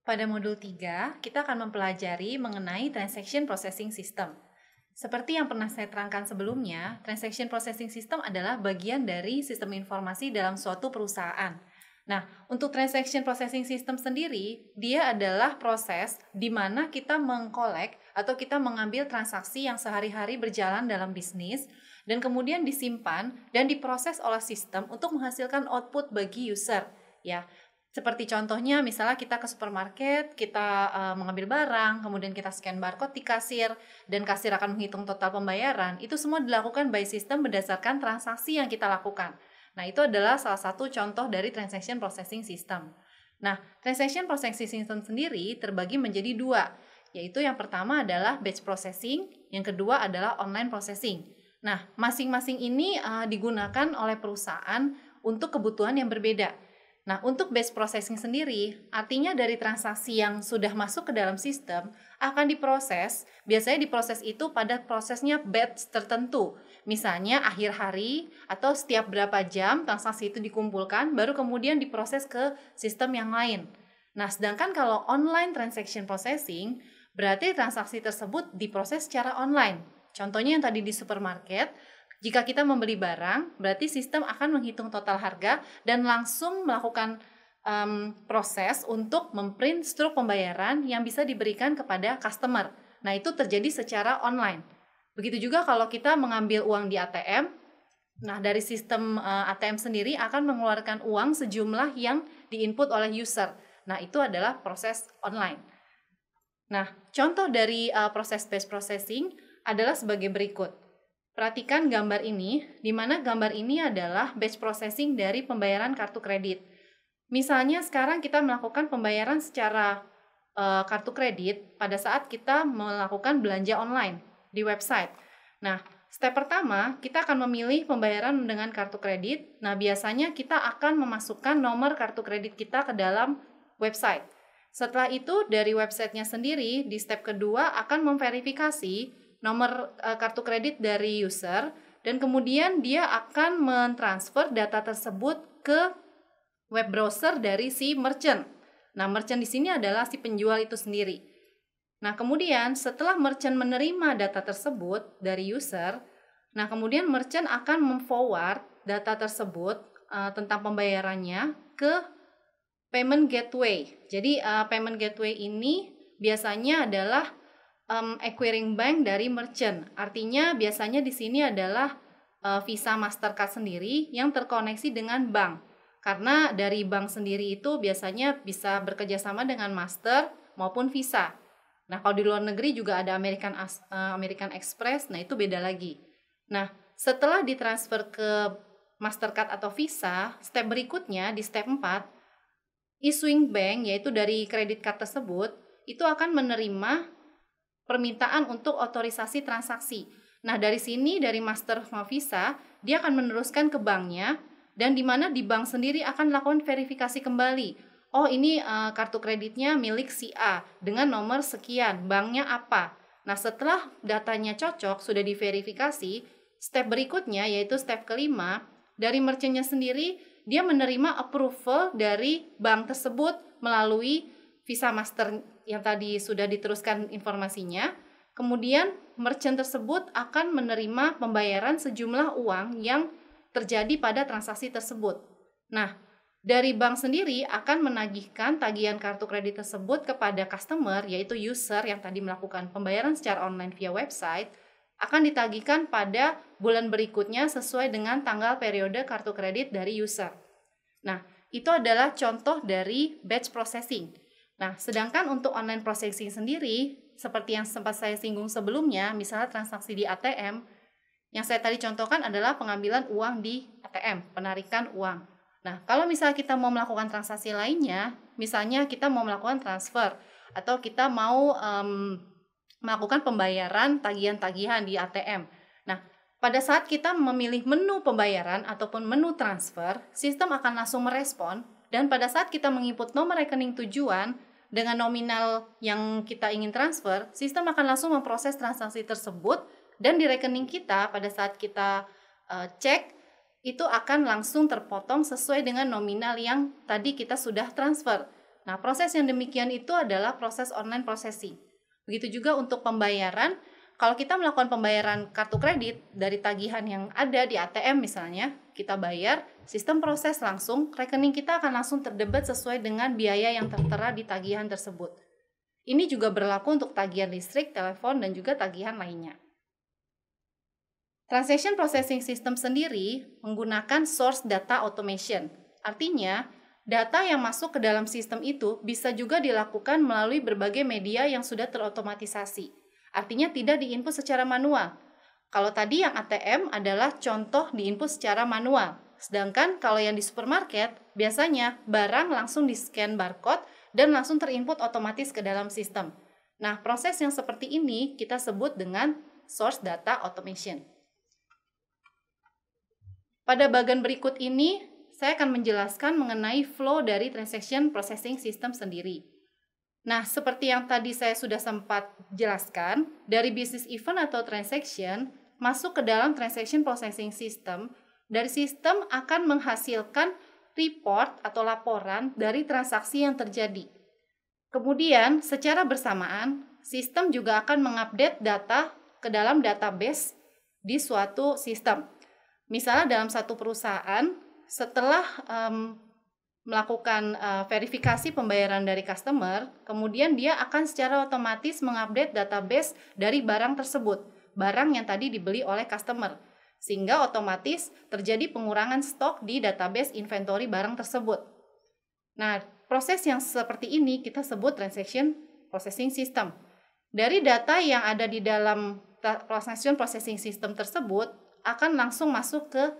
Pada modul 3, kita akan mempelajari mengenai Transaction Processing System. Seperti yang pernah saya terangkan sebelumnya, Transaction Processing System adalah bagian dari sistem informasi dalam suatu perusahaan. Nah, untuk Transaction Processing System sendiri, dia adalah proses di mana kita mengkolek atau kita mengambil transaksi yang sehari-hari berjalan dalam bisnis dan kemudian disimpan dan diproses oleh sistem untuk menghasilkan output bagi user, ya. Seperti contohnya, misalnya kita ke supermarket, kita mengambil barang, kemudian kita scan barcode di kasir, dan kasir akan menghitung total pembayaran. Itu semua dilakukan by system berdasarkan transaksi yang kita lakukan. Nah, itu adalah salah satu contoh dari Transaction Processing System. Nah, Transaction Processing System sendiri terbagi menjadi dua, yaitu yang pertama adalah batch processing, yang kedua adalah online processing. Nah, masing-masing ini digunakan oleh perusahaan untuk kebutuhan yang berbeda. Nah, untuk batch processing sendiri, artinya dari transaksi yang sudah masuk ke dalam sistem akan diproses, biasanya diproses itu pada prosesnya batch tertentu. Misalnya akhir hari atau setiap berapa jam transaksi itu dikumpulkan, baru kemudian diproses ke sistem yang lain. Nah, sedangkan kalau online transaction processing, berarti transaksi tersebut diproses secara online. Contohnya yang tadi di supermarket, jika kita membeli barang, berarti sistem akan menghitung total harga dan langsung melakukan proses untuk memprint struk pembayaran yang bisa diberikan kepada customer. Nah, itu terjadi secara online. Begitu juga kalau kita mengambil uang di ATM, nah dari sistem ATM sendiri akan mengeluarkan uang sejumlah yang diinput oleh user. Nah, itu adalah proses online. Nah, contoh dari proses batch processing adalah sebagai berikut. Perhatikan gambar ini, di mana gambar ini adalah batch processing dari pembayaran kartu kredit. Misalnya sekarang kita melakukan pembayaran secara kartu kredit pada saat kita melakukan belanja online di website. Nah, step pertama, kita akan memilih pembayaran dengan kartu kredit. Nah, biasanya kita akan memasukkan nomor kartu kredit kita ke dalam website. Setelah itu, dari websitenya sendiri, di step kedua akan memverifikasi nomor kartu kredit dari user dan kemudian dia akan mentransfer data tersebut ke web browser dari si merchant. Nah, merchant di sini adalah si penjual itu sendiri. Nah, kemudian setelah merchant menerima data tersebut dari user, nah kemudian merchant akan memforward data tersebut tentang pembayarannya ke payment gateway. Jadi payment gateway ini biasanya adalah acquiring bank dari merchant. Artinya biasanya di sini adalah Visa Mastercard sendiri yang terkoneksi dengan bank. Karena dari bank sendiri itu biasanya bisa bekerja sama dengan Master maupun Visa. Nah, kalau di luar negeri juga ada American Express, nah itu beda lagi. Nah, setelah ditransfer ke Mastercard atau Visa, step berikutnya di step 4, issuing bank yaitu dari kredit card tersebut itu akan menerima permintaan untuk otorisasi transaksi. Nah, dari sini dari Master sama Visa, dia akan meneruskan ke banknya dan di mana di bank sendiri akan melakukan verifikasi kembali. Oh, ini kartu kreditnya milik si A dengan nomor sekian, banknya apa. Nah, setelah datanya cocok, sudah diverifikasi, step berikutnya yaitu step kelima, dari merchantnya sendiri, dia menerima approval dari bank tersebut melalui Visa Master yang tadi sudah diteruskan informasinya. Kemudian merchant tersebut akan menerima pembayaran sejumlah uang yang terjadi pada transaksi tersebut. Nah, dari bank sendiri akan menagihkan tagihan kartu kredit tersebut kepada customer, yaitu user yang tadi melakukan pembayaran secara online via website, akan ditagihkan pada bulan berikutnya sesuai dengan tanggal periode kartu kredit dari user. Nah, itu adalah contoh dari batch processing. Nah, sedangkan untuk online processing sendiri, seperti yang sempat saya singgung sebelumnya, misalnya transaksi di ATM, yang saya tadi contohkan adalah pengambilan uang di ATM, penarikan uang. Nah, kalau misalnya kita mau melakukan transaksi lainnya, misalnya kita mau melakukan transfer, atau kita mau melakukan pembayaran tagihan-tagihan di ATM. Nah, pada saat kita memilih menu pembayaran ataupun menu transfer, sistem akan langsung merespon, dan pada saat kita menginput nomor rekening tujuan, dengan nominal yang kita ingin transfer, sistem akan langsung memproses transaksi tersebut dan di rekening kita pada saat kita cek itu akan langsung terpotong sesuai dengan nominal yang tadi kita sudah transfer. Nah, proses yang demikian itu adalah proses online processing. Begitu juga untuk pembayaran. Kalau kita melakukan pembayaran kartu kredit dari tagihan yang ada di ATM misalnya, kita bayar, sistem proses langsung, rekening kita akan langsung terdebit sesuai dengan biaya yang tertera di tagihan tersebut. Ini juga berlaku untuk tagihan listrik, telepon, dan juga tagihan lainnya. Transaction Processing System sendiri menggunakan source data automation. Artinya, data yang masuk ke dalam sistem itu bisa juga dilakukan melalui berbagai media yang sudah terotomatisasi. Artinya tidak diinput secara manual. Kalau tadi yang ATM adalah contoh diinput secara manual. Sedangkan kalau yang di supermarket, biasanya barang langsung di-scan barcode dan langsung terinput otomatis ke dalam sistem. Nah, proses yang seperti ini kita sebut dengan source data automation. Pada bagian berikut ini, saya akan menjelaskan mengenai flow dari transaction processing system sendiri. Nah, seperti yang tadi saya sudah sempat jelaskan, dari business event atau transaction masuk ke dalam transaction processing system, dari sistem akan menghasilkan report atau laporan dari transaksi yang terjadi. Kemudian, secara bersamaan, sistem juga akan mengupdate data ke dalam database di suatu sistem. Misalnya dalam satu perusahaan, setelah melakukan verifikasi pembayaran dari customer, kemudian dia akan secara otomatis mengupdate database dari barang tersebut, barang yang tadi dibeli oleh customer, sehingga otomatis terjadi pengurangan stok di database inventory barang tersebut. Nah, proses yang seperti ini kita sebut transaction processing system. Dari data yang ada di dalam transaction processing system tersebut akan langsung masuk ke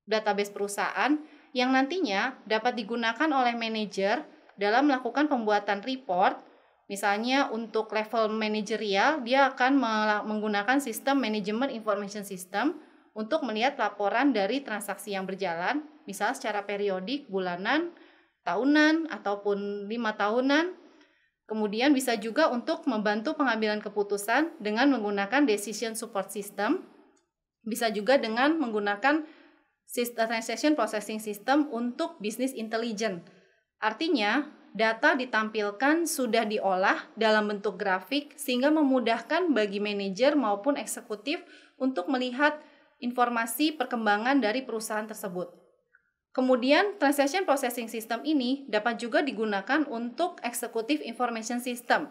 database perusahaan yang nantinya dapat digunakan oleh manajer dalam melakukan pembuatan report. Misalnya untuk level manajerial, dia akan menggunakan sistem Management Information System untuk melihat laporan dari transaksi yang berjalan, misalnya secara periodik, bulanan, tahunan, ataupun 5 tahunan. Kemudian bisa juga untuk membantu pengambilan keputusan dengan menggunakan Decision Support System. Bisa juga dengan menggunakan Transaction Processing System untuk Business Intelligence. Artinya, data ditampilkan sudah diolah dalam bentuk grafik sehingga memudahkan bagi manajer maupun eksekutif untuk melihat informasi perkembangan dari perusahaan tersebut. Kemudian, Transaction Processing System ini dapat juga digunakan untuk Executive Information System.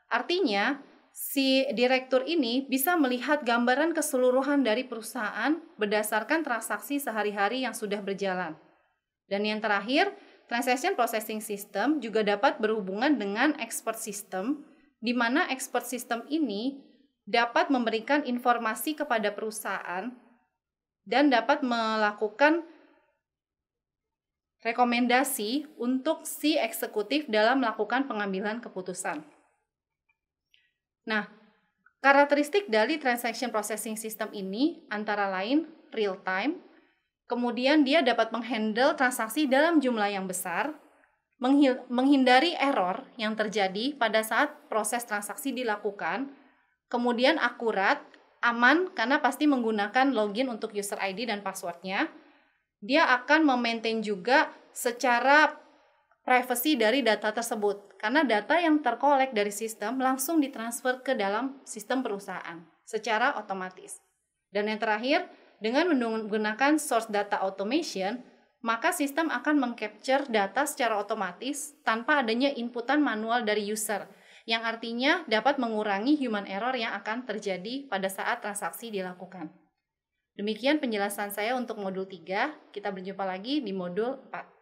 Artinya, si direktur ini bisa melihat gambaran keseluruhan dari perusahaan berdasarkan transaksi sehari-hari yang sudah berjalan. Dan yang terakhir, Transaction Processing System juga dapat berhubungan dengan Expert System, di mana Expert System ini dapat memberikan informasi kepada perusahaan dan dapat melakukan rekomendasi untuk si eksekutif dalam melakukan pengambilan keputusan. Nah, karakteristik dari Transaction Processing System ini antara lain real time, kemudian dia dapat menghandle transaksi dalam jumlah yang besar, menghindari error yang terjadi pada saat proses transaksi dilakukan, kemudian akurat, aman karena pasti menggunakan login untuk user ID dan passwordnya. Dia akan memaintain juga secara privacy dari data tersebut, karena data yang terkolek dari sistem langsung ditransfer ke dalam sistem perusahaan secara otomatis. Dan yang terakhir, dengan menggunakan source data automation, maka sistem akan mengcapture data secara otomatis tanpa adanya inputan manual dari user, yang artinya dapat mengurangi human error yang akan terjadi pada saat transaksi dilakukan. Demikian penjelasan saya untuk modul 3, kita berjumpa lagi di modul 4.